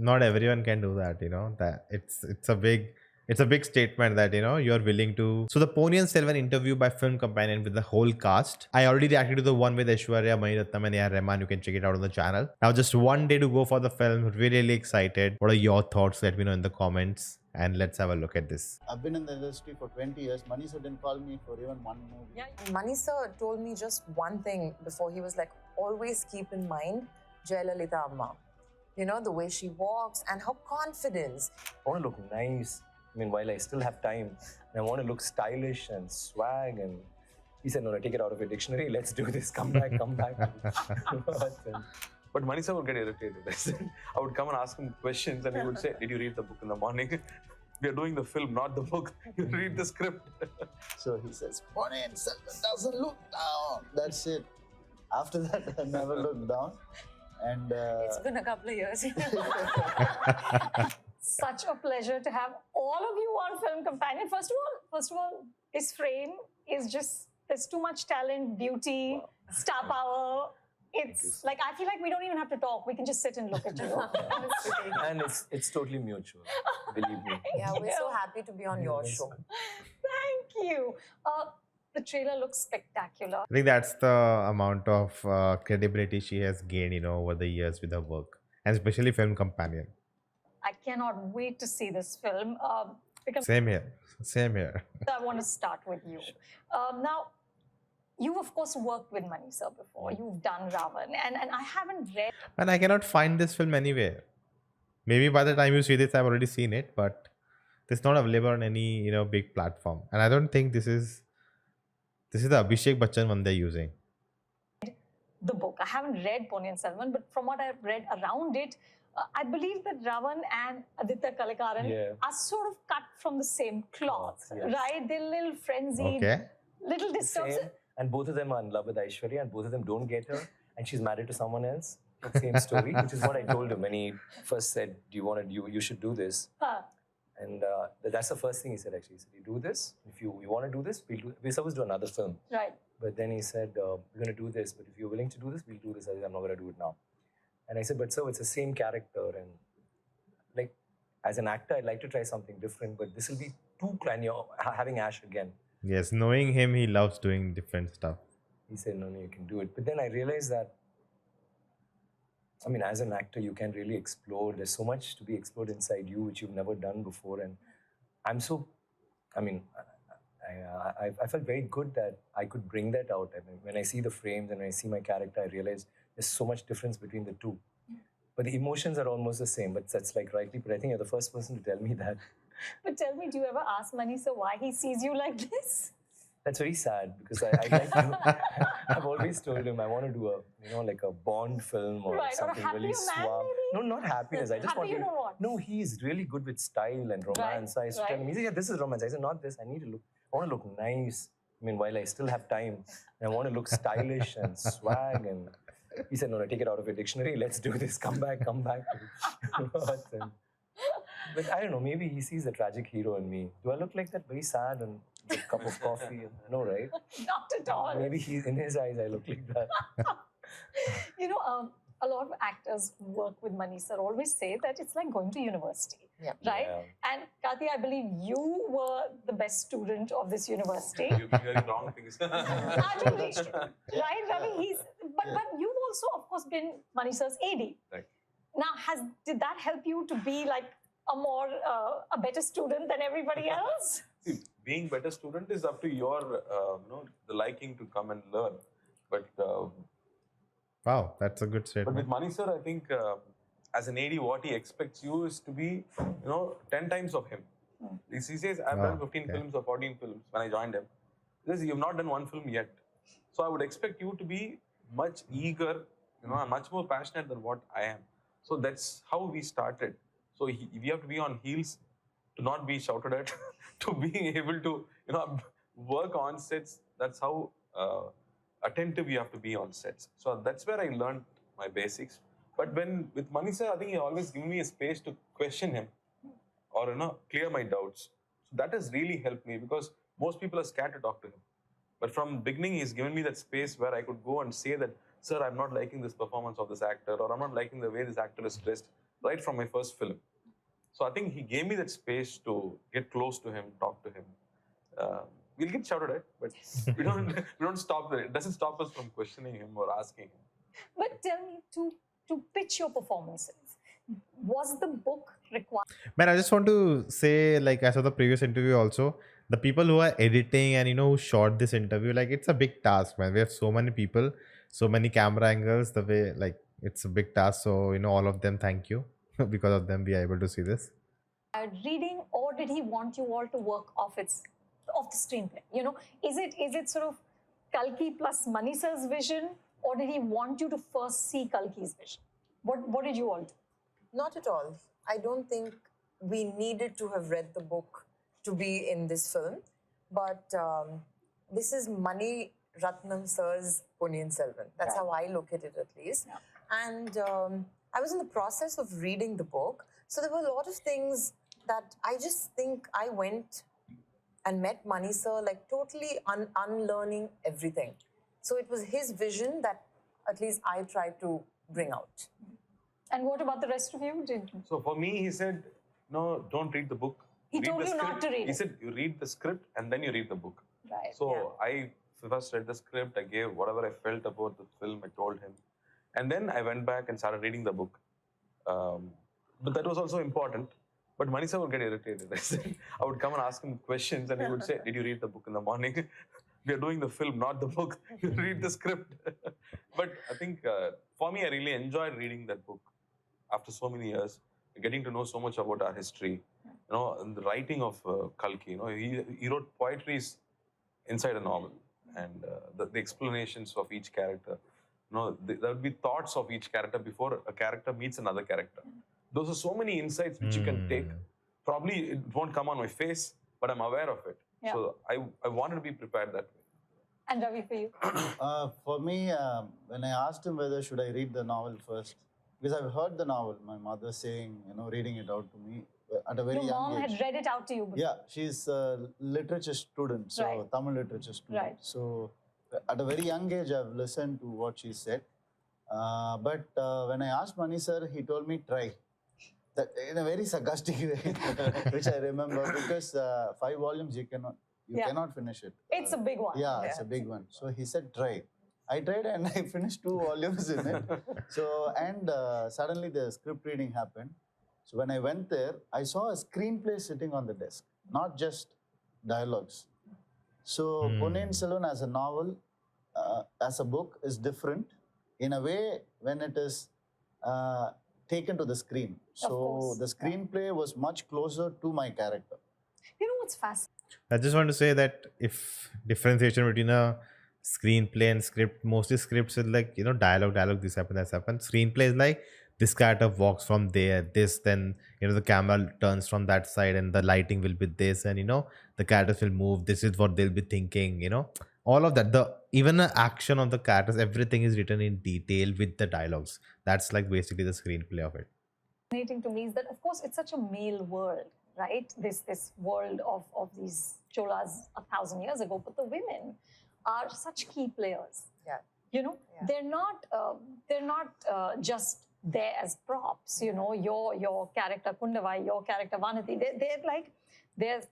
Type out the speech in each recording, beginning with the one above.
not everyone can do that, that it's a big statement that you're willing to. So the Ponniyin Selvan interview by Film Companion with the whole cast, I already reacted to the one with Aishwarya, Mani Ratnam and A.R. Rahman. You can check it out on the channel. Now just one day to go for the film. Really excited. What are your thoughts? Let me know in the comments, and let's have a look at this. I've been in the industry for 20 years. Mani sir didn't call me for even one movie. Yeah, Mani sir told me just one thing before. He was like, always keep in mind Jayalalitha Amma. You know, the way she walks and her confidence. I want to look nice. I mean, while I still have time, and I want to look stylish and swag. And he said, "No, take it out of your dictionary. Let's do this. Come back, come back." But Mani sir would get irritated. I would come and ask him questions, and he would say, "Did you read the book in the morning? We are doing the film, not the book. You read the script." So he says, Ponniyin Selvan doesn't look down. That's it. After that, I never looked down. And It's been a couple of years. Such a pleasure to have all of you on Film Companion. First of all, his frame is just, there's too much talent, beauty, star power. It's like, I feel like we don't even have to talk. We can just sit and look at you. And it's totally mutual. Believe me. Yeah, we're so happy to be on your show. Thank you. The trailer looks spectacular. I think that's the amount of credibility she has gained, over the years with her work, and especially Film Companion. I cannot wait to see this film. Because Same here. I want to start with you. Now, you've of course worked with Mani sir before. You've done Ravan, and I haven't read. And I cannot find this film anywhere. Maybe by the time you see this, I've already seen it, but it's not available on any big platform. And I don't think this is the Abhishek Bachchan one they're using. The book. I haven't read Ponniyin Selvan, but from what I've read around it, I believe that Ravan and Aditya Kalikaran are sort of cut from the same cloth, right? They're a little frenzied, little disturbed. Same. And both of them are in love with Aishwarya, and both of them don't get her, and she's married to someone else. Same story, which is what I told him when he first said, you should do this." And that's the first thing he said, actually. He said, "You do this. If you want to do this, we're supposed to do another film." Right. But then he said, "We're going to do this, but if you're willing to do this, we'll do this. I'm not going to do it now." And I said, "But sir, it's the same character. And like, as an actor, I'd like to try something different, but this will be too clan. You're having Ash again." Yes, knowing him, he loves doing different stuff. He said, "No, you can do it." But then I realized that, I mean, as an actor, you can really explore. There's so much to be explored inside you, which you've never done before. And I felt very good that I could bring that out. I mean, when I see the frames and when I see my character, I realize there's so much difference between the two. But the emotions are almost the same. But that's like rightly, but I think you're the first person to tell me that. But tell me, do you ever ask Mani sir why he sees you like this? That's very sad, because I like to, I've always told him I want to do like a Bond film or something really suave. No, not happiness. I just want to. No, he's really good with style and romance. So I used to tell him, he said, "Yeah, this is romance." I said, "Not this. I want to look nice. I mean, while I still have time, and I want to look stylish and swag." And he said, "No, take it out of your dictionary. Let's do this. Come back, come back." But I don't know, maybe he sees the tragic hero in me. Do I look like that? Very sad and with a cup of coffee? No, right? Not at all. Maybe in his eyes, I look like that. A lot of actors who work with Mani sir always say that it's like going to university, right? Yeah. And Karthi, I believe you were the best student of this university. You're hearing wrong things. Arguably, right, Ravi? But you've also, of course, been Mani sir's AD. Right. Now, did that help you to be like a better student than everybody else? See, being better student is up to your, the liking to come and learn. But Wow, that's a good statement. But with Mani sir, I think as an AD, what he expects you is to be, 10 times of him. He says, "I've done 15 films or 14 films when I joined him." He says, "You've not done one film yet." So I would expect you to be much eager, and much more passionate than what I am. So that's how we started. So we have to be on heels to not be shouted at, to being able to, work on sets. That's how attentive you have to be on sets. So that's where I learned my basics. But with Mani sir, I think he always given me a space to question him or, clear my doubts. So that has really helped me, because most people are scared to talk to him. But from the beginning, he's given me that space where I could go and say that, "Sir, I'm not liking this performance of this actor," or "I'm not liking the way this actor is dressed. right from my first film. So I think he gave me that space to get close to him, talk to him. We'll get shouted at, but we don't stop there. It doesn't stop us from questioning him or asking him. But tell me, to pitch your performances, was the book required? Man, I just want to say, like, as of the previous interview also, the people who are editing and, who shot this interview, like, it's a big task, man. We have so many people, so many camera angles, the way, like, it's a big task. So, all of them, thank you. Because of them, we are able to see this. Reading, or did he want you all to work off the screenplay? Is it sort of Kalki plus Mani sir's vision, or did he want you to first see Kalki's vision? What did you all do? Not at all. I don't think we needed to have read the book to be in this film. But this is Mani Ratnam sir's Ponniyin Selvan. That's how I look at it, at least. Yeah. And I was in the process of reading the book. So there were a lot of things that I just think I went and met Mani sir, like totally unlearning everything. So it was his vision that at least I tried to bring out. And what about the rest of you? So for me, he said, no, don't read the book. He told you not to read it. He said, you read the script and then you read the book. Right. So I first read the script, I gave whatever I felt about the film, I told him. And then I went back and started reading the book. But that was also important. But Mani sir would get irritated. I would come and ask him questions and he would say, did you read the book in the morning? We are doing the film, not the book. You read the script. But I think for me, I really enjoyed reading that book after so many years, getting to know so much about our history, and the writing of Kalki. He wrote poetries inside a novel, and the explanations of each character. There would be thoughts of each character before a character meets another character. Those are so many insights which you can take. Probably it won't come on my face, but I'm aware of it. Yeah. So I wanted to be prepared that way. And Ravi, for you? For me, when I asked him whether should I read the novel first, because I've heard the novel, my mother saying, reading it out to me at a very young age. Your mom had read it out to you before. Yeah, she's a literature student, so Right. Tamil literature student. Right. So at a very young age, I've listened to what she said. But when I asked Mani sir, he told me try. That in a very sarcastic way, which I remember, because 5 volumes you cannot finish it. It's a big one. Yeah, it's a big one. So he said try. I tried and I finished 2 volumes in it. So and suddenly the script reading happened. So when I went there, I saw a screenplay sitting on the desk, not just dialogues. So Ponniyin Selvan as a novel, as a book, is different in a way when it is taken to the screen. So the screenplay was much closer to my character. You know what's fascinating? I just want to say that if differentiation between a screenplay and script, mostly scripts is like, dialogue, this happened, that happened. Screenplay is like, this character walks from there, then, the camera turns from that side and the lighting will be this, and, the characters will move. This is what they'll be thinking, all of that. Even the action of the characters, everything is written in detail with the dialogues. That's like basically the screenplay of it. Fascinating to me is that, of course, it's such a male world, right? This world of these cholas 1,000 years ago, but the women are such key players. Yeah. They're not just there as props. Your character Kundavai, your character Vanati, they're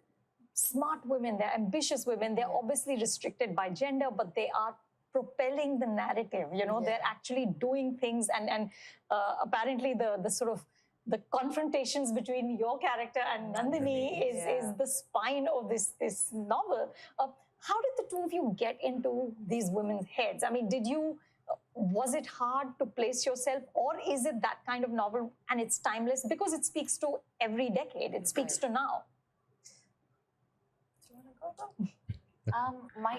smart women, they're ambitious women. They're obviously restricted by gender, but they are propelling the narrative. They're actually doing things, and apparently the sort of the confrontations between your character and Nandini is the spine of this novel. How did the two of you get into these women's heads? I mean, was it hard to place yourself, or is it that kind of novel and it's timeless because it speaks to every decade? It speaks to now. Do you want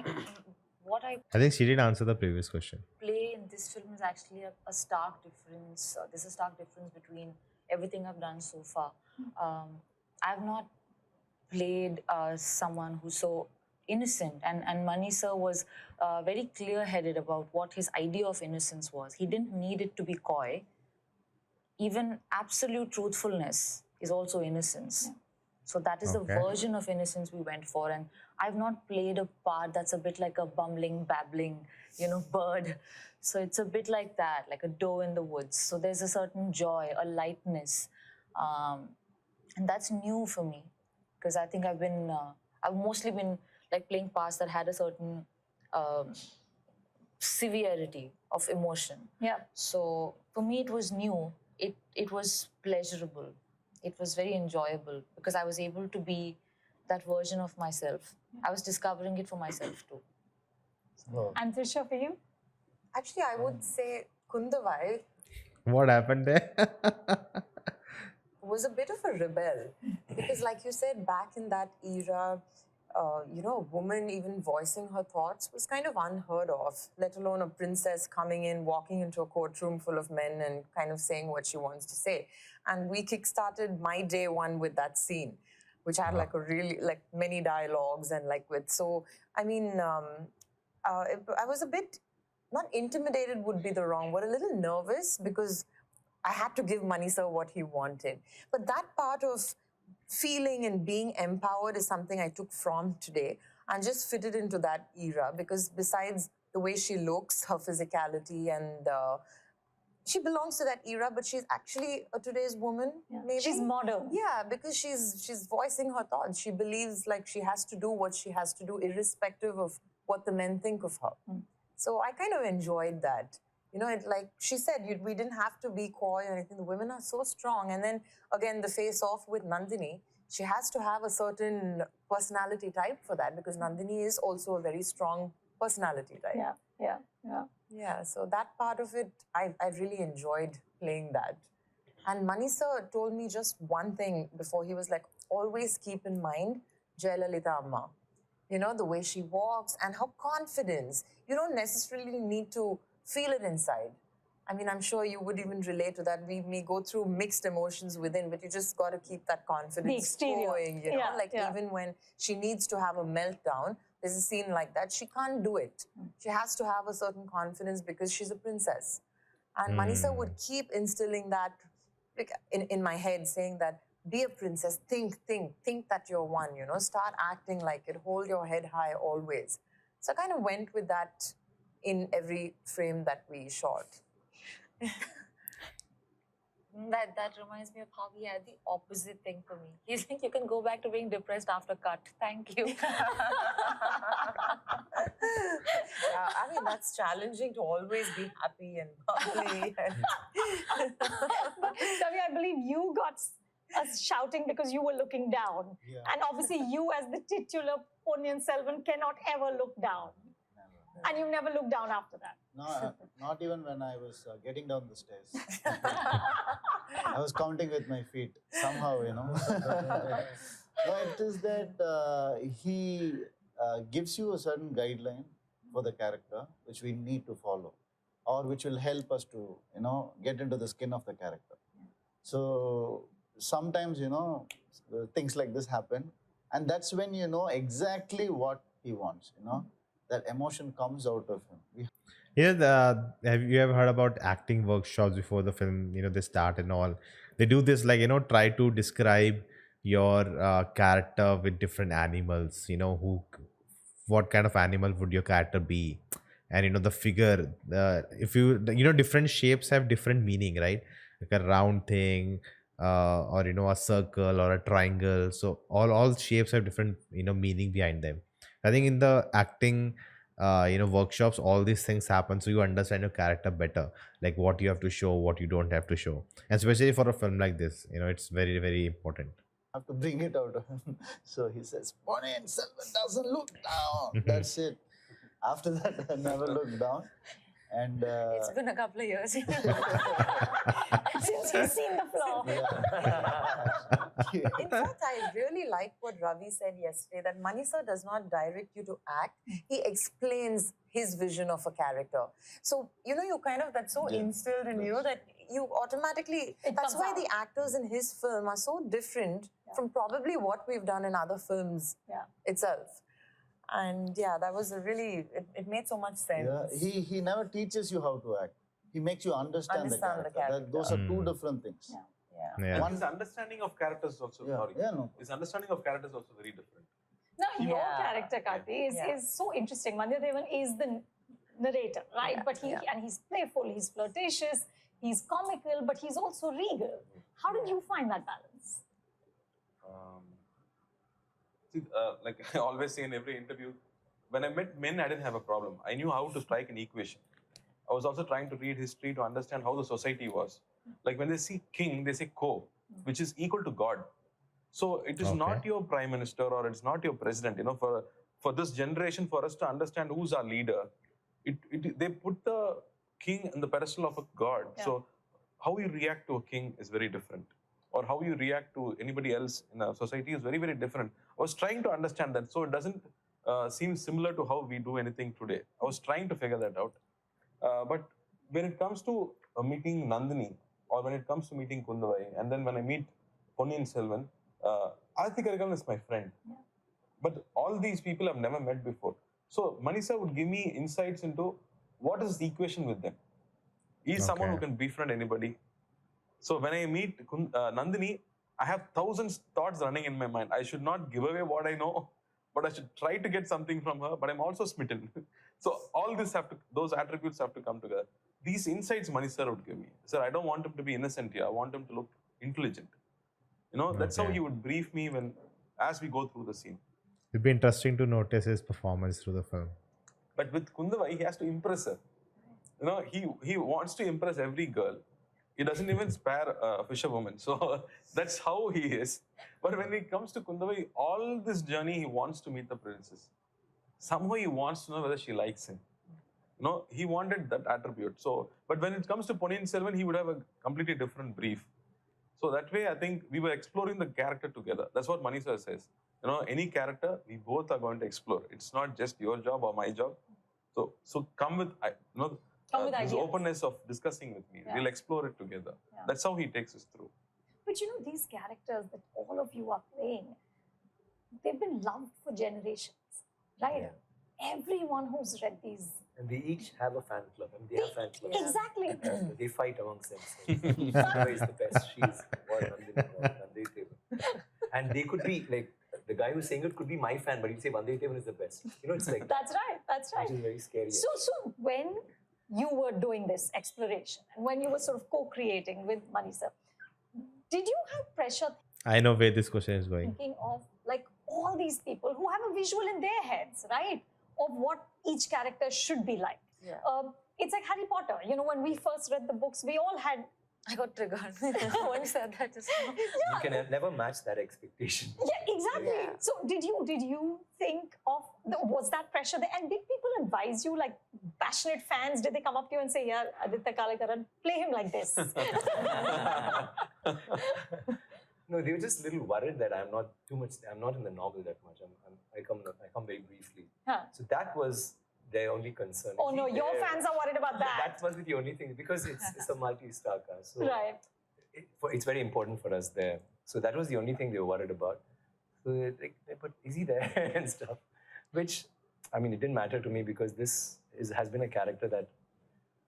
to go? What I think she did answer the previous question. play in this film is actually a stark difference. There's a stark difference between everything I've done so far. I've not played someone who's so innocent, and Mani sir was very clear-headed about what his idea of innocence was. He didn't need it to be coy. Even absolute truthfulness is also innocence. So that is the version of innocence we went for. And I've not played a part that's a bit like a bumbling, babbling, bird. So it's a bit like that, like a doe in the woods. So there's a certain joy, a lightness. And that's new for me, because I think I've mostly been like playing parts that had a certain severity of emotion. Yeah. So for me, it was new. It was pleasurable. It was very enjoyable because I was able to be that version of myself. I was discovering it for myself too. Oh. And Trisha, for you? Actually, I would say Kundavai What happened there? was a bit of a rebel because, like you said, back in that era, a woman even voicing her thoughts was kind of unheard of, let alone a princess coming in, walking into a courtroom full of men and kind of saying what she wants to say. And we kickstarted my day one with that scene, which had like a really, like many dialogues and I was a bit, not intimidated would be the wrong word, a little nervous because I had to give Mani sir what he wanted. But that part of feeling and being empowered is something I took from today and just fitted into that era, because besides the way she looks, her physicality, and she belongs to that era, but she's actually a today's woman, maybe. She's modern. Yeah, because she's voicing her thoughts. She believes like she has to do what she has to do irrespective of what the men think of her. So I kind of enjoyed that. Like she said, we didn't have to be coy or anything. The women are so strong. And then, again, the face-off with Nandini, she has to have a certain personality type for that, because Nandini is also a very strong personality type. Yeah, so that part of it, I really enjoyed playing that. And Mani sir told me just one thing before. He was like, always keep in mind Jayalalitha Amma. The way she walks and her confidence. You don't necessarily need to feel it inside. I mean, I'm sure you would even relate to that. We may go through mixed emotions within, but you just got to keep that confidence going, even when she needs to have a meltdown, there's a scene like that, she can't do it. She has to have a certain confidence because she's a princess. And Mani sir would keep instilling that in my head, saying that, be a princess, think that you're one, start acting like it, hold your head high always. So I kind of went with that in every frame that we shot. That reminds me of how he had the opposite thing for me. He's like, you can go back to being depressed after cut. Thank you. I mean, that's challenging to always be happy and bubbly. But Ravi, I believe you got us shouting because you were looking down. Yeah. And obviously you as the titular Ponniyin Selvan cannot ever look down. And you never looked down after that. No, not even when I was getting down the stairs. I was counting with my feet somehow, No, it is that he gives you a certain guideline for the character which we need to follow, or which will help us to, get into the skin of the character. So sometimes, things like this happen, and that's when you know exactly what he wants, that emotion comes out of him. Have you ever heard about acting workshops before the film, they start and all? They do this, like, try to describe your character with different animals, what kind of animal would your character be? And, the figure, different shapes have different meaning, right? Like a round thing, or, a circle or a triangle. So all shapes have different, meaning behind them. I think in the acting, workshops, all these things happen, so you understand your character better, like what you have to show, what you don't have to show, and especially for a film like this, it's very, very important. I have to bring it out of him. So he says, Ponniyin Selvan doesn't look down. That's it. After that, I never looked down. And It's been a couple of years. Since you've seen the flaw. In fact, I really like what Ravi said yesterday, that Mani sir does not direct you to act. He explains his vision of a character. So, you kind of, that's so instilled in you that you automatically, that's why the actors in his film are so different from probably what we've done in other films itself. And that was a really, it made so much sense. Yeah, he never teaches you how to act. He makes you understand the character. Those are two different things. Yeah. And his understanding of characters is also his understanding of characters is also very different. Now, your character, Karthi, is so interesting. Mani Ratnam is the narrator, right? But he's playful, he's flirtatious, he's comical, but he's also regal. How did you find that balance? Like I always say in every interview, when I met men, I didn't have a problem. I knew how to strike an equation. I was also trying to read history to understand how the society was. Like when they see king, they say ko, which is equal to God. So it is not your prime minister or it's not your president. You know, for this generation, for us to understand who's our leader, they put the king on the pedestal of a god. So how you react to a king is very different, or how you react to anybody else in a society is very, very different. I was trying to understand that, so it doesn't seem similar to how we do anything today. I was trying to figure that out. But when it comes to meeting Nandini, or when it comes to meeting Kundavai, and then when I meet Ponniyin Selvan, Karthi Karikalan is my friend. But all these people I've never met before. So Manisa would give me insights into what is the equation with them. He's someone who can befriend anybody. So when I meet Nandini, I have thousands thoughts running in my mind. I should not give away what I know, but I should try to get something from her. But I'm also smitten. So all those attributes have to come together. These insights Mani sir would give me. Sir, I don't want him to be innocent here. I want him to look intelligent. You know, that's how he would brief me as we go through the scene. It'd be interesting to notice his performance through the film. But with Kundavai, he has to impress her. You know, he wants to impress every girl. He doesn't even spare a fisherwoman. So that's how he is. But when it comes to Kundavai, all this journey, he wants to meet the princess. Somehow he wants to know whether she likes him. You know, he wanted that attribute. So, but when it comes to Ponniyin Selvan, he would have a completely different brief. So that way, I think we were exploring the character together. That's what Mani sir says. You know, any character, we both are going to explore. It's not just your job or my job. So come with, this openness of discussing with me. We'll explore it together. That's how he takes us through. But you know, these characters that all of you are playing, they've been loved for generations, right? Yeah. Everyone who's read these. And they each have a fan club. And they have fan clubs. Exactly. They fight amongst themselves. Nona is the best. She's more Nandini. And they could be like, the guy who's saying it could be my fan, but he'll say Vandetevan is the best. You know, it's like That's right. Which is very scary. So when you were doing this exploration and when you were sort of co-creating with Mani sir, did you have pressure? I know where this question is going. Thinking of like all these people who have a visual in their heads, right, of what each character should be like. Yeah. It's like Harry Potter. You know, when we first read the books, we all had. I got triggered when you said that just now. You can never match that expectation. Yeah, exactly. Yeah. So did you think of, was that pressure there? And did people advise you, like passionate fans, did they come up to you and say, yeah, Aditya Kalekaran, play him like this? No, they were just a little worried that I'm not in the novel that much. I come very briefly. Huh. So that was their only concern. Oh no, your fans are worried about that. That must be the only thing, because it's a multi-star cast. So right. It's very important for us there. So that was the only thing they were worried about. So they're like, but is he there and stuff? Which, I mean, it didn't matter to me, because this has been a character that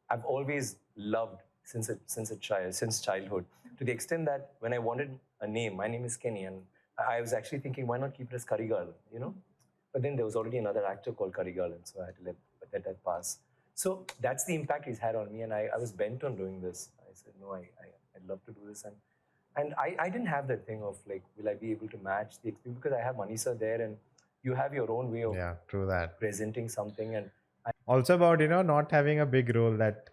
I've always loved since childhood. To the extent that when I wanted a name, my name is Kenny, and I was actually thinking, why not keep it as Karigal, you know? But then there was already another actor called Karigalan, so I had to let that pass. So that's the impact he's had on me, and I was bent on doing this. I said, no, I'd love to do this. And I didn't have that thing of like, will I be able to match the experience? Because I have Manisa there, and you have your own way of true that. Presenting something. And also about, not having a big role that,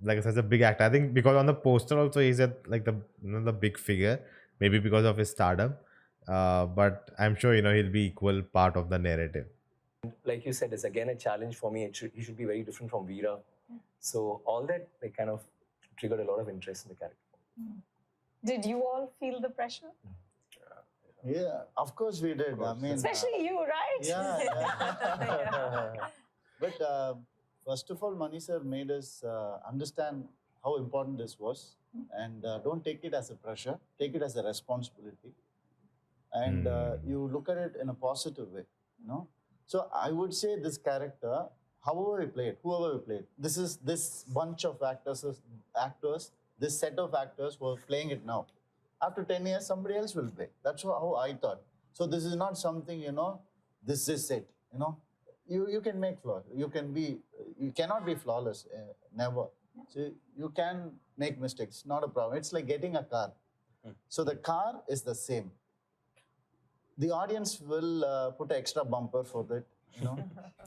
like such a big actor. I think because on the poster also he's the big figure, maybe because of his stardom. But I'm sure, he'll be equal part of the narrative. Like you said, it's again a challenge for me. He should be very different from Veera. So all that kind of triggered a lot of interest in the character. Did you all feel the pressure? Yeah, of course we did. I mean, especially you, right? Yeah. But first of all, Mani sir made us understand how important this was, and don't take it as a pressure. Take it as a responsibility. And you look at it in a positive way, So I would say this character, whoever we played, this bunch of actors this set of actors who are playing it now. After 10 years, somebody else will play. That's how I thought. So this is not something, this is it, You can make flaws. You cannot be flawless, never. So you can make mistakes, not a problem. It's like getting a car. So the car is the same. The audience will put an extra bumper for it,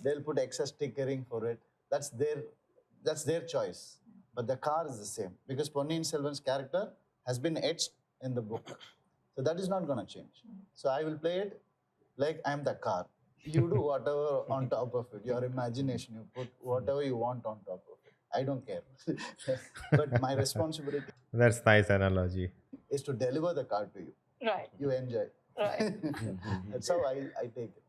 They'll put extra stickering for it. That's their choice. But the car is the same because Ponniyin Selvan's character has been etched in the book. So that is not going to change. So I will play it like I'm the car. You do whatever on top of it, your imagination, you put whatever you want on top of it. I don't care. But my responsibility That's nice analogy. is to deliver the car to you. Right. You enjoy. Right. That's how I take it.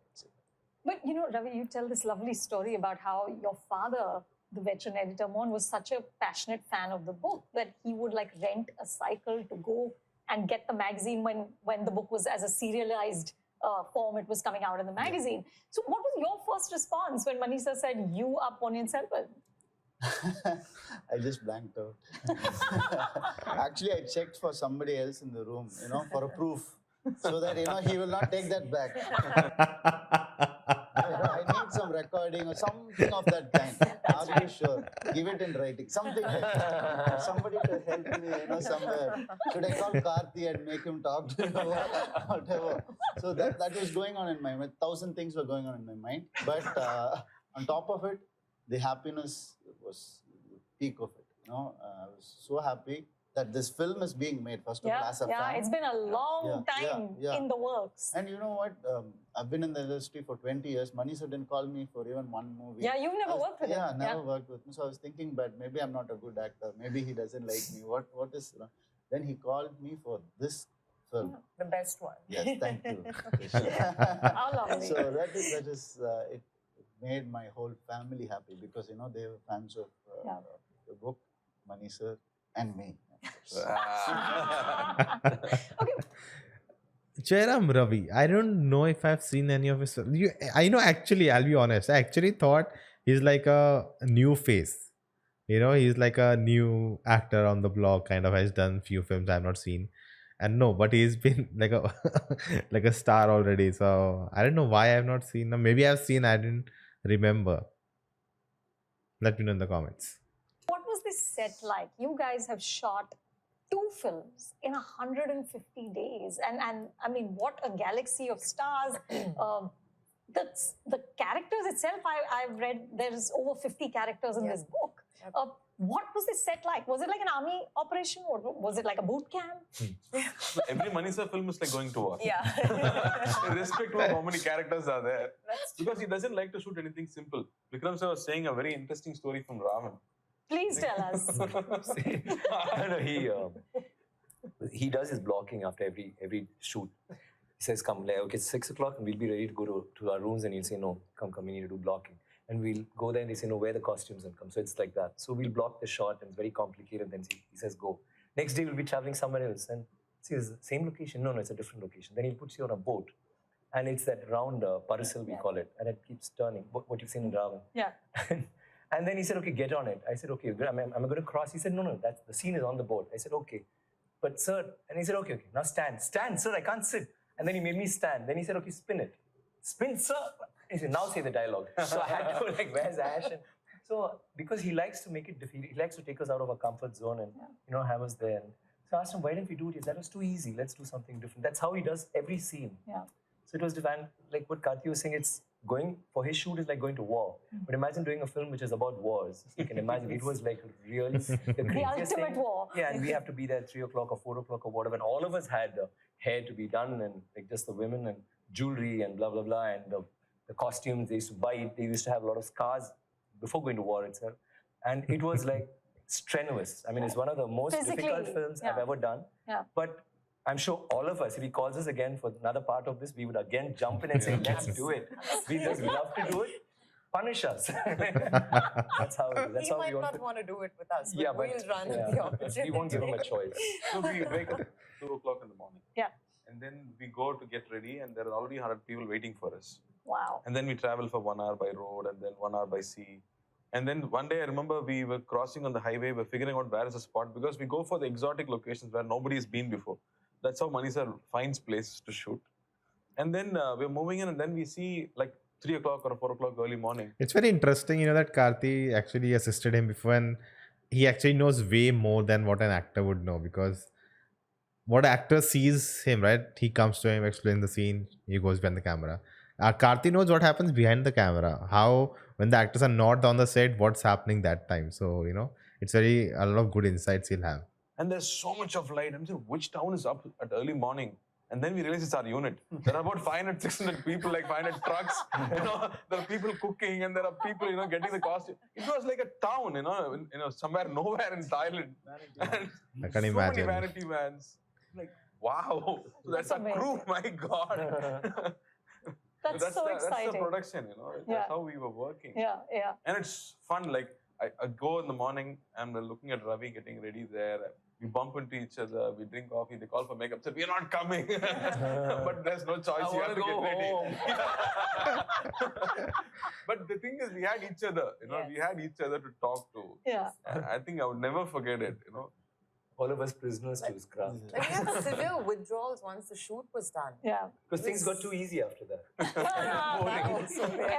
But Ravi, you tell this lovely story about how your father, the veteran editor Mon, was such a passionate fan of the book that he would like rent a cycle to go and get the magazine when the book was as a serialized form, it was coming out in the magazine. So what was your first response when Mani sir said, you are Ponniyin Selvan? I just blanked out. Actually, I checked for somebody else in the room, for a proof. So that, he will not take that back. I need some recording or something of that kind. Are you sure? Give it in writing. Something like that. Somebody to help me, somewhere. Should I call Karthi and make him talk to you? Whatever. So that was going on in my mind. 1,000 things were going on in my mind. But on top of it, the happiness was the peak of it. I was so happy that this film is being made, first of all, as a fan. It's been a long time in the works. And you know what? I've been in the industry for 20 years. Mani sir didn't call me for even one movie. Yeah, you've never worked with him. Yeah, never worked with him. So I was thinking, but maybe I'm not a good actor. Maybe he doesn't like me. What is... Then he called me for this film. The best one. Yes, thank you. How lovely. So that is it made my whole family happy because, they were fans of the book, Mani sir, and me. Okay. Jayam Ravi, I don't know if I've seen any of his. I know, actually, I'll be honest. I actually thought he's like a new face. He's like a new actor on the block, kind of. Has done few films I've not seen, and no, but he's been like a like a star already. So I don't know why I've not seen him. Maybe I've seen, I didn't remember. Let me know in the comments. What was this set like? You guys have shot 2 films in 150 days. And I mean, what a galaxy of stars. The characters itself, I've read there's over 50 characters in this book. What was this set like? Was it like an army operation or was it like a boot camp? Every Mani sir film is like going to war. Yeah. Irrespective of how many characters are there. Because he doesn't like to shoot anything simple. Vikram sir was saying a very interesting story from Ravan. Please tell us. He does his blocking after every shoot. He says, come, okay, it's 6 o'clock and we'll be ready to go to our rooms, and he'll say, no, come, we need to do blocking. And we'll go there and they say, no, wear the costumes and come. So it's like that. So we'll block the shot and it's very complicated. Then he says, go. Next day we'll be traveling somewhere else. And see, it's the same location. No, it's a different location. Then he puts you on a boat. And it's that round parasol, we call it. And it keeps turning, what you've seen in Ravan. Yeah. And then he said, okay, get on it. I said, okay, am I going to cross? He said, no, the scene is on the boat. I said, okay. But sir, and he said, okay, now stand. Stand, sir, I can't sit. And then he made me stand. Then he said, okay, spin it. Spin, sir. He said, now say the dialogue. So I had to go like, where's Ash? And so because he likes to make it difficult, he likes to take us out of our comfort zone and have us there. And so I asked him, why didn't we do it? He said, that was too easy. Let's do something different. That's how he does every scene. Yeah. So it was divine. Like what Karthi was saying, it's going for his shoot is like going to war. But imagine doing a film which is about wars. You can imagine it was like really the ultimate war. Yeah, and we have to be there at 3 o'clock or 4 o'clock or whatever. And all of us had hair to be done and like just the women and jewelry and blah, blah, blah. And the costumes they used to buy. They used to have a lot of scars before going to war itself. And it was like strenuous. I mean, it's one of the most difficult films I've ever done. Yeah. But I'm sure all of us, if he calls us again for another part of this, we would again jump in and say, let's do it. We just love to do it. Punish us. That's how it is. That's he how might we not want to do it with us, but we'll run the opportunity. We won't give him a choice. So we wake up at 2 o'clock in the morning. Yeah. And then we go to get ready and there are already 100 people waiting for us. Wow. And then we travel for 1 hour by road and then 1 hour by sea. And then one day I remember we were crossing on the highway, we're figuring out where is the spot because we go for the exotic locations where nobody's been before. That's how Mani sir finds places to shoot. And then we're moving in and then we see like 3 o'clock or 4 o'clock early morning. It's very interesting, that Karthi actually assisted him before and he actually knows way more than what an actor would know because what actor sees him, right? He comes to him, explains the scene, he goes behind the camera. Karthi knows what happens behind the camera. How when the actors are not on the set, what's happening that time. So it's a lot of good insights he'll have. And there's so much of light. I'm saying, which town is up at early morning? And then we realize it's our unit. There are about 500, 600 people, like 500 trucks. There are people cooking and there are people, getting the costume. It was like a town, somewhere, nowhere in Thailand. And I can't so imagine. many vanity vans. Like, wow. So that's a crew, my God. That's so exciting. That's the production, That's how we were working. Yeah. And it's fun. Like, I go in the morning and we're looking at Ravi getting ready there. We bump into each other, we drink coffee, they call for makeup, say, we're not coming. But there's no choice, you have to get ready. But the thing is, we had each other, we had each other to talk to. Yeah. I think I would never forget it, All of us prisoners to his craft. Like we had severe withdrawals once the shoot was done. Yeah. Because things got too easy after that.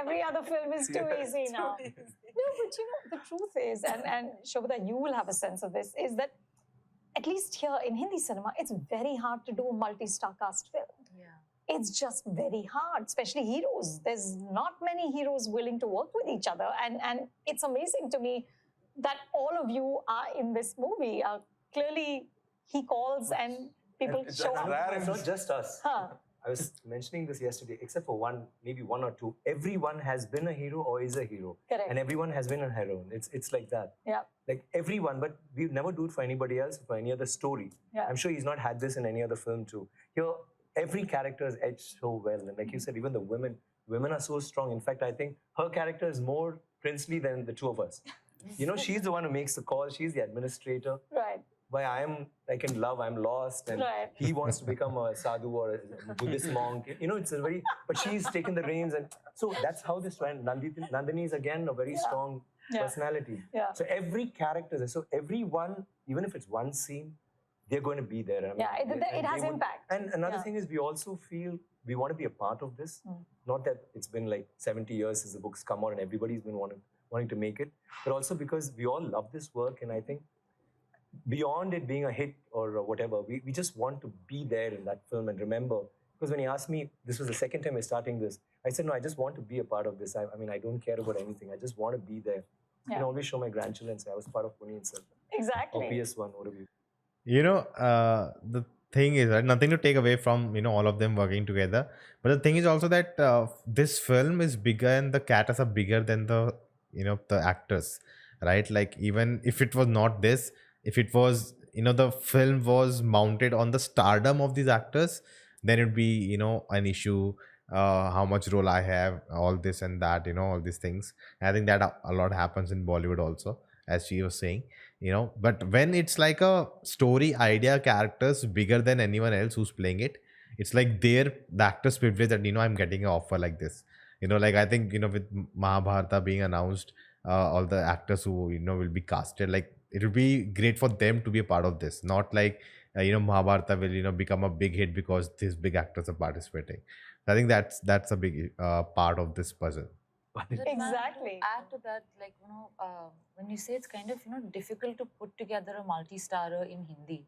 Every other film is too easy now. No, but the truth is, and Sobhita, you will have a sense of this, is that at least here in Hindi cinema, it's very hard to do a multi-star cast film. Yeah. It's just very hard, especially heroes. There's not many heroes willing to work with each other. And it's amazing to me that all of you are in this movie. Clearly, he calls and people show up. It's not just us. Huh. I was mentioning this yesterday, except for maybe one or two. Everyone has been a hero or is a hero. Correct. And everyone has been a heroine. It's like that. Yeah. Like everyone, but we never do it for anybody else, for any other story. Yeah. I'm sure he's not had this in any other film too. Here, every character is edged so well. And like you said, even the women are so strong. In fact, I think her character is more princely than the two of us. She's the one who makes the call. She's the administrator. Right. Why I'm like in love, I'm lost, and Right. he wants to become a sadhu or a Buddhist monk. It's a very, but she's taken the reins, and so that's how this went. Nandini is again a very strong personality. Yeah. So every character, so everyone, even if it's one scene, they're going to be there. I mean, It has impact. And another thing is, we also feel we want to be a part of this. Not that it's been like 70 years since the book's come out and everybody's been wanting to make it, but also because we all love this work, and I think beyond it being a hit or whatever, we just want to be there in that film and remember. Because when he asked me, this was the second time we're starting this, I said, no, I just want to be a part of this. I mean, I don't care about anything. I just want to be there. I can always show my grandchildren and say, I was part of Ponniyin Selvan. Exactly. Or PS1, whatever. The thing is, right, nothing to take away from, all of them working together. But the thing is also that this film is bigger and the characters are bigger than the actors, right? Like even if it was not this, if it was, the film was mounted on the stardom of these actors, then it'd be, an issue, how much role I have, all this and that, all these things. And I think that a lot happens in Bollywood also, as she was saying, but when it's like a story idea, characters bigger than anyone else who's playing it, it's like the actor's privilege that, I'm getting an offer like this. Like I think, with Mahabharata being announced, all the actors who, will be casted, like, it will be great for them to be a part of this, not like Mahabharata will become a big hit because these big actors are participating. I think that's a big part of this puzzle. Exactly. Add to that, like when you say it's kind of difficult to put together a multi-starrer in Hindi,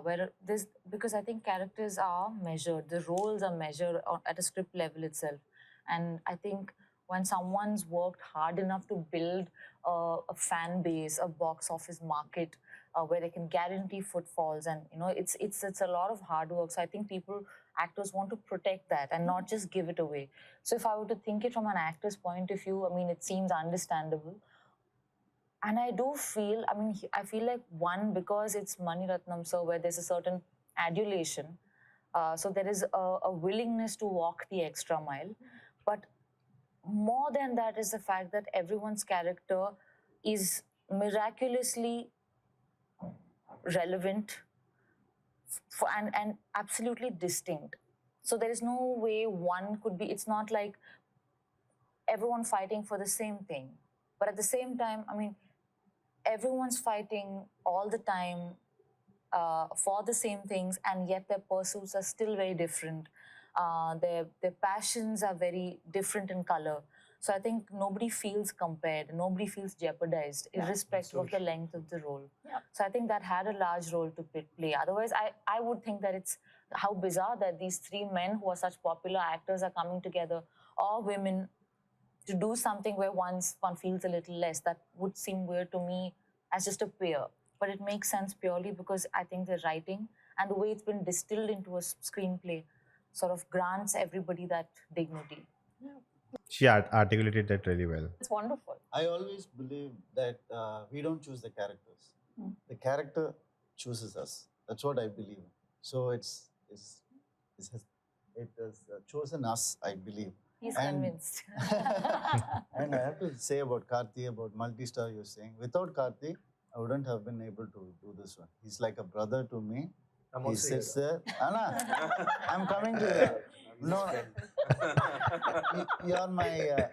where there's, because I think characters are measured, the roles are measured at a script level itself, and I think when someone's worked hard enough to build a fan base, a box office market, where they can guarantee footfalls, and it's a lot of hard work. So I think actors want to protect that and not just give it away. So if I were to think it from an actor's point of view, I mean, it seems understandable. And I do feel, I feel like one, because it's Mani Ratnam, so where there's a certain adulation, so there is a willingness to walk the extra mile. But more than that is the fact that everyone's character is miraculously relevant and absolutely distinct. So there is no way one could be, it's not like everyone fighting for the same thing. But at the same time, I mean, everyone's fighting all the time for the same things, and yet their pursuits are still very different. Their passions are very different in color. So I think nobody feels compared, nobody feels jeopardized, irrespective of the length of the role. Yeah. So I think that had a large role to play. Otherwise, I would think that it's how bizarre that these three men who are such popular actors are coming together, or women, to do something where one feels a little less. That would seem weird to me as just a peer. But it makes sense purely because I think the writing and the way it's been distilled into a screenplay sort of grants everybody that dignity. She articulated that really well. It's wonderful. I always believe that we don't choose the characters. The character chooses us. That's what I believe. So it has chosen us, I believe. He's And- convinced. And I have to say about Karthi, about multi-star you're saying. Without Karthi, I wouldn't have been able to do this one. He's like a brother to me. I'm He also sits here. there. Anna, I'm coming to you. No, you're my,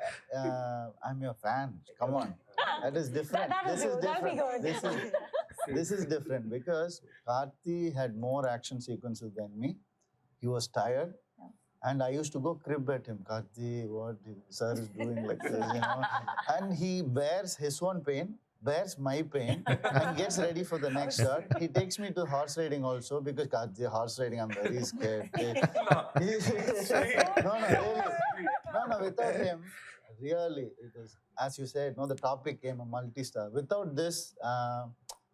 I'm your fan. Come on. That is different. That'll This do. is That'll be different. good. This is different because Karthi had more action sequences than me. He was tired. And I used to go crib at him. Karthi, what sir is doing like this, you know. And he bears his own pain, bears my pain, and gets ready for the next shot. He takes me to horse riding also because Karthi, horse riding, I'm very scared. No, really. No, without him, really, it is, as you said, no, the topic came a multi-star. Without this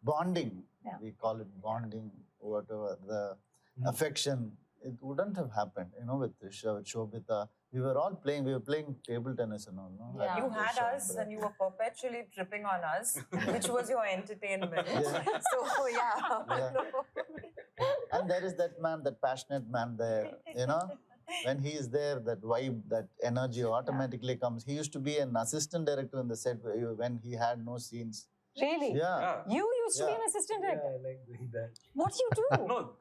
bonding, we call it bonding, whatever, the affection, it wouldn't have happened, you know, with Trisha, with Sobhita. We were playing table tennis and all, no? Yeah. You had us and you were perpetually tripping on us, which was your entertainment. Yeah. So, yeah. And there is that man, that passionate man there, you know. When he is there, that vibe, that energy automatically comes. He used to be an assistant director in the set when he had no scenes. Really? Yeah. You used to be an assistant Yeah, director. I like doing that. What do you do? No,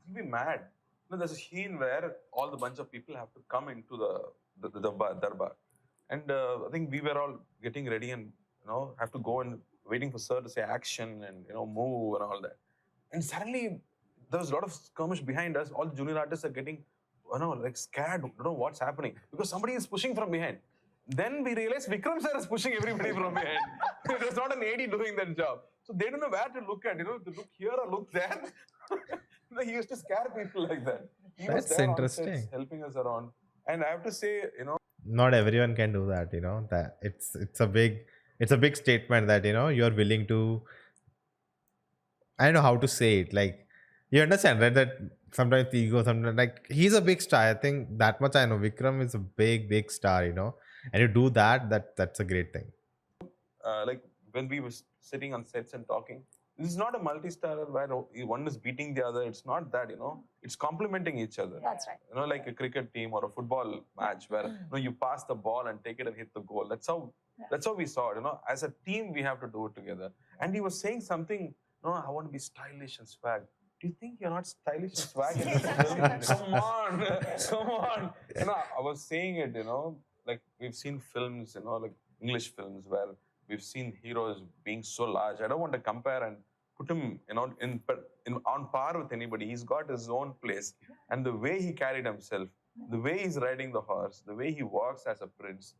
you'll be mad. No, there's a scene where all the bunch of people have to come into the darbar. And I think we were all getting ready and, you know, have to go and waiting for sir to say action and, you know, move and all that. And suddenly there was a lot of skirmish behind us. All the junior artists are getting, you know, like scared, don't know what's happening because somebody is pushing from behind. Then we realized Vikram sir is pushing everybody from behind. It was not an AD doing that job. So they don't know where to look at, you know, to look here or look there. He used to scare people like that. He was That's there on interesting. sets, helping us around. And I have to say, you know, Not everyone can do that, you know. That it's a big statement that, you know, you're willing to, I don't know how to say it. Like, you understand, right? That sometimes ego, sometimes, like, he's a big star. I think that much I know. Vikram is a big star, you know. And you do that's a great thing. like when we were sitting on sets and talking, this is not a multi-starrer where one is beating the other. It's not that, you know. It's complementing each other. That's right. You know, like a cricket team or a football match where, you know, you pass the ball and take it and hit the goal. That's how we saw it. You know, as a team, we have to do it together. And he was saying something. No, I want to be stylish and swag. Do you think you're not stylish and swag in this film? Come on. You know, I was saying it. You know, like we've seen films. You know, like English films where we've seen heroes being so large. I don't want to compare and put him, you know, on par with anybody. He's got his own place. And the way he carried himself, the way he's riding the horse, the way he walks as a prince,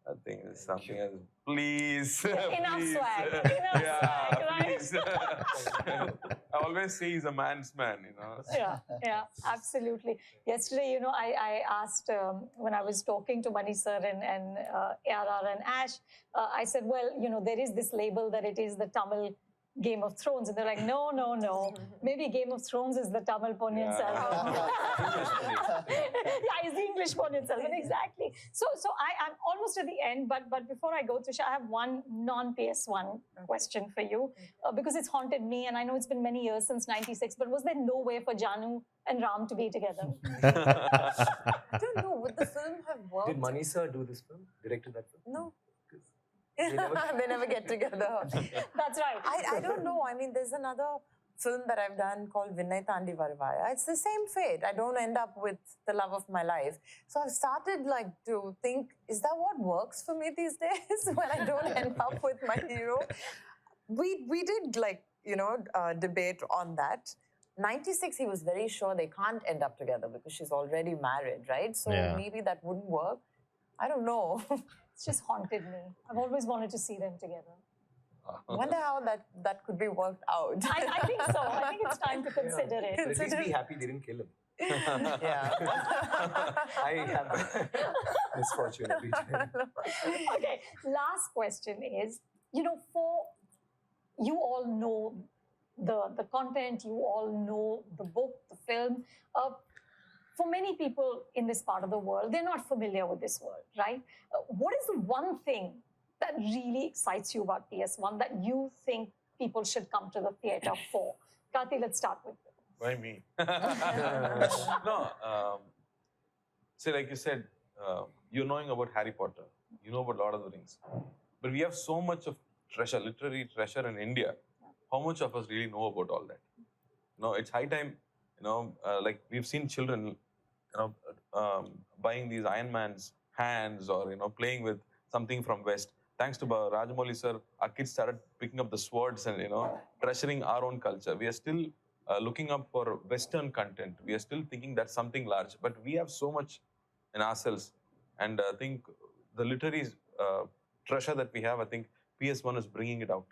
I think is something else. Please. Enough please. swag. Enough swag, right? Please. I always say he's a man's man, you know. Yeah, absolutely. Yesterday, you know, I asked when I was talking to Mani sir and ARR and Ash, I said, well, you know, there is this label that it is the Tamil Game of Thrones. And they're like, no. Maybe Game of Thrones is the Tamil Ponniyin Selvan. Yeah, it's the English Ponniyin Selvan, exactly. So I'm almost at the end, but before I go, Trisha, I have one non-PS1 question for you, because it's haunted me, and I know it's been many years since '96, but was there no way for Janu and Ram to be together? I don't know. Would the film have worked? Did Mani sir do this film? Directed that film? No. They never- They never get together. That's right. I don't know. I mean, there's another film that I've done called Vinnai Tandi Varvaya, it's the same fate. I don't end up with the love of my life. So I've started like to think, is that what works for me these days when I don't end up with my hero? We did like, debate on that. 96, he was very sure they can't end up together because she's already married, right? So maybe that wouldn't work. I don't know. It's just haunted me. I've always wanted to see them together. I wonder how that could be worked out. I think so. I think it's time to consider it. But at least be happy they didn't kill him. Yeah. I have misfortune every time. Okay, last question is, for you all know the content, you all know the book, the film. For many people in this part of the world, they're not familiar with this world, right? What is the one thing that really excites you about PS1 that you think people should come to the theatre for? Karthi, let's start with you. Why me? No. Say, like you said, you're knowing about Harry Potter. You know about Lord of the Rings. But we have so much of treasure, literary treasure in India. How much of us really know about all that? It's high time, like we've seen children, buying these Iron Man's hands or, playing with something from West. Thanks to Rajamouli sir, our kids started picking up the swords and, treasuring our own culture. We are still looking up for Western content. We are still thinking that's something large, but we have so much in ourselves. And I think the literary treasure that we have, I think PS1 is bringing it out.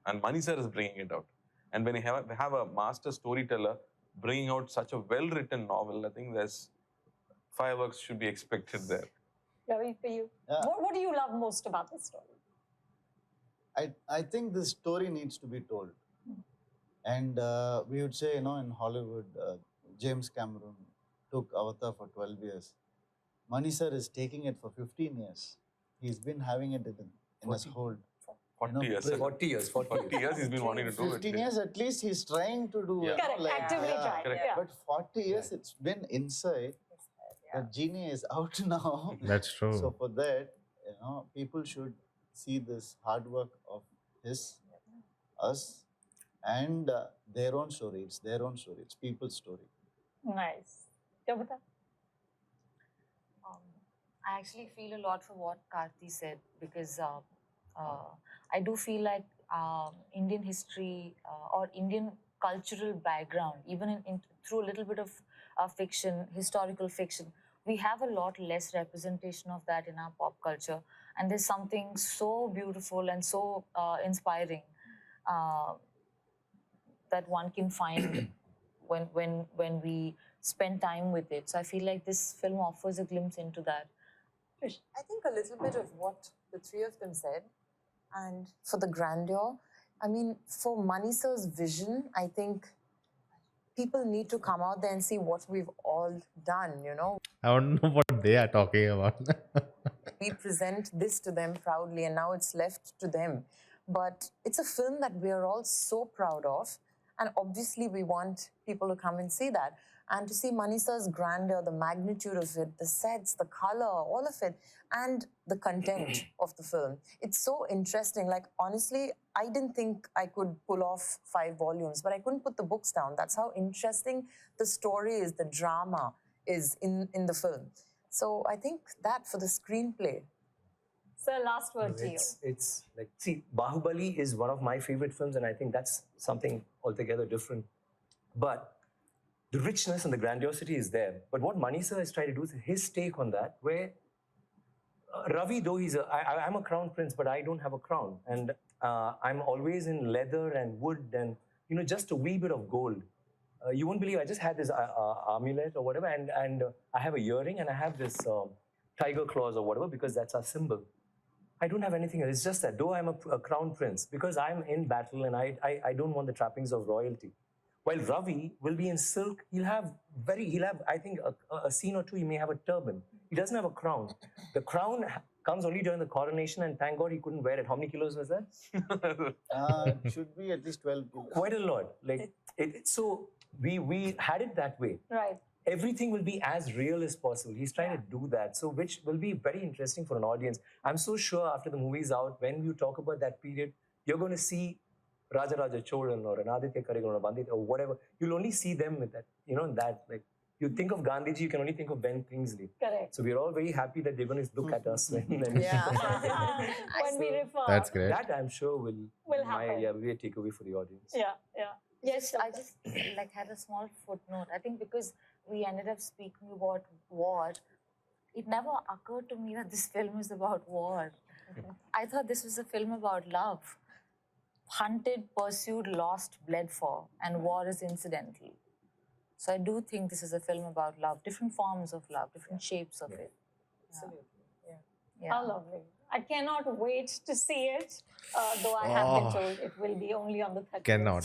And Mani sir is bringing it out. And when you have a master storyteller bringing out such a well-written novel, I think there's fireworks should be expected there. Ravi, for you, what do you love most about this story? I think this story needs to be told. And we would say, in Hollywood, James Cameron took Avatar for 12 years. Mani sir is taking it for 15 years. He's been having it in his hold. 40 years. 40 years. 40 years he's been wanting to do it. 15 years at least he's trying to do it. Correct, actively trying. correct. Yeah. But 40 years it's been inside. The genie is out now. That's true. So for that, people should see this hard work of us, and their own story. It's their own story. It's people's story. Nice. Yobita? I actually feel a lot for what Karthi said because I do feel like Indian history or Indian cultural background, even through a little bit of fiction, historical fiction, we have a lot less representation of that in our pop culture. And there's something so beautiful and so inspiring that one can find when we spend time with it. So I feel like this film offers a glimpse into that. I think a little bit of what the three of them said, and for the grandeur, I mean, for Mani sir's vision, I think people need to come out there and see what we've all done, I don't know what they are talking about. We present this to them proudly, and now it's left to them. But it's a film that we are all so proud of, and obviously we want people to come and see that. And to see Mani sir's grandeur, the magnitude of it, the sets, the color, all of it, and the content of the film. It's so interesting. Like, honestly, I didn't think I could pull off 5 volumes, but I couldn't put the books down. That's how interesting the story is, the drama is in the film. So I think that for the screenplay. Sir, last word to you. It's like, see, Bahubali is one of my favorite films, and I think that's something altogether different. But the richness and the grandiosity is there. But what Mani sir has tried to do is his take on that, where Ravi, though I'm a crown prince, but I don't have a crown. And I'm always in leather and wood and, just a wee bit of gold. You won't believe, I just had this amulet or whatever, and I have a earring and I have this tiger claws or whatever, because that's our symbol. I don't have anything else. It's just that, though I'm a crown prince, because I'm in battle and I don't want the trappings of royalty. While Ravi will be in silk, he'll have, I think, a scene or two, he may have a turban. He doesn't have a crown. The crown comes only during the coronation, and thank God he couldn't wear it. How many kilos was that? It should be at least 12 kilos. Quite a lot. Like, so we had it that way. Right. Everything will be as real as possible. He's trying to do that, so which will be very interesting for an audience. I'm so sure after the movie's out, when you talk about that period, you're going to see Rajaraja Cholan or an Aditya Karigal or a Bandit or whatever, you'll only see them with that, that like, you think of Gandhiji, you can only think of Ben Kingsley. Correct. So we're all very happy that they're going to look at us when when we refer. That's great. That I'm sure will happen. be a takeaway for the audience. Yeah. Yes, I just like had a small footnote. I think because we ended up speaking about war, it never occurred to me that this film is about war. I thought this was a film about love. Hunted, pursued, lost, bled for, and war is incidental. So I do think this is a film about love, different forms of love, different shapes of it. Absolutely. Yeah. How lovely. I cannot wait to see it, though I have been told it will be only on the 30th. Cannot.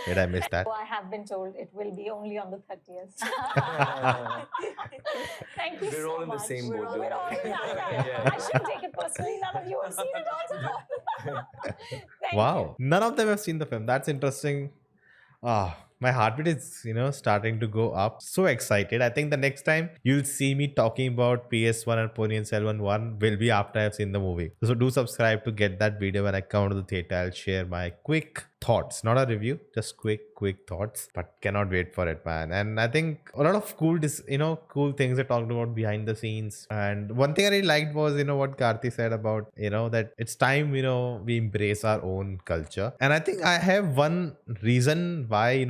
Did I miss that? Though I have been told it will be only on the 30th. Thank you We're so all in the much. same boat. We're all in that. I shouldn't take it personally. None of you have seen it also. Thank Wow. you. None of them have seen the film. That's interesting. My heartbeat is, starting to go up. So excited. I think the next time you'll see me talking about PS1 and Ponniyin Selvan 1 will be after I've seen the movie. So do subscribe to get that video. When I come to the theater, I'll share my quick thoughts. Not a review, just quick thoughts. But cannot wait for it, man. And I think a lot of cool things are talked about behind the scenes. And one thing I really liked was, what Karthi said about, that it's time, we embrace our own culture. And I think I have one reason why,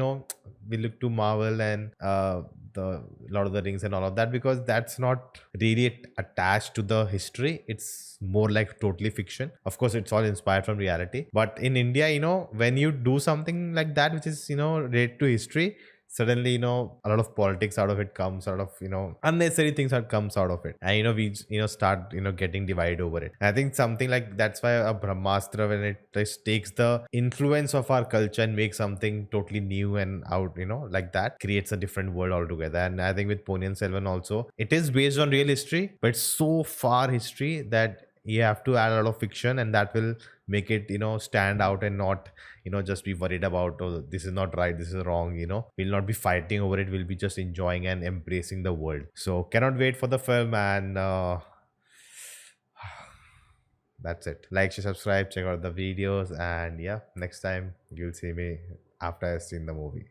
we look to Marvel and the Lord of the Rings and all of that, because that's not really attached to the history. It's more like totally fiction. Of course, it's all inspired from reality. But in India, when you do something like that, which is, related to history, suddenly, a lot of politics out of it comes, out of, unnecessary things that comes out of it. And, we, start, getting divided over it. And I think something like that's why a Brahmastra, when it just takes the influence of our culture and makes something totally new and out, like that, creates a different world altogether. And I think with Ponniyin Selvan also, it is based on real history, but it's so far history that you have to add a lot of fiction, and that will make it, stand out and not, just be worried about, oh, this is not right, this is wrong, we'll not be fighting over it, we'll be just enjoying and embracing the world. So cannot wait for the film. And that's it. Like, share, subscribe, check out the videos, and yeah, next time you'll see me after I've seen the movie.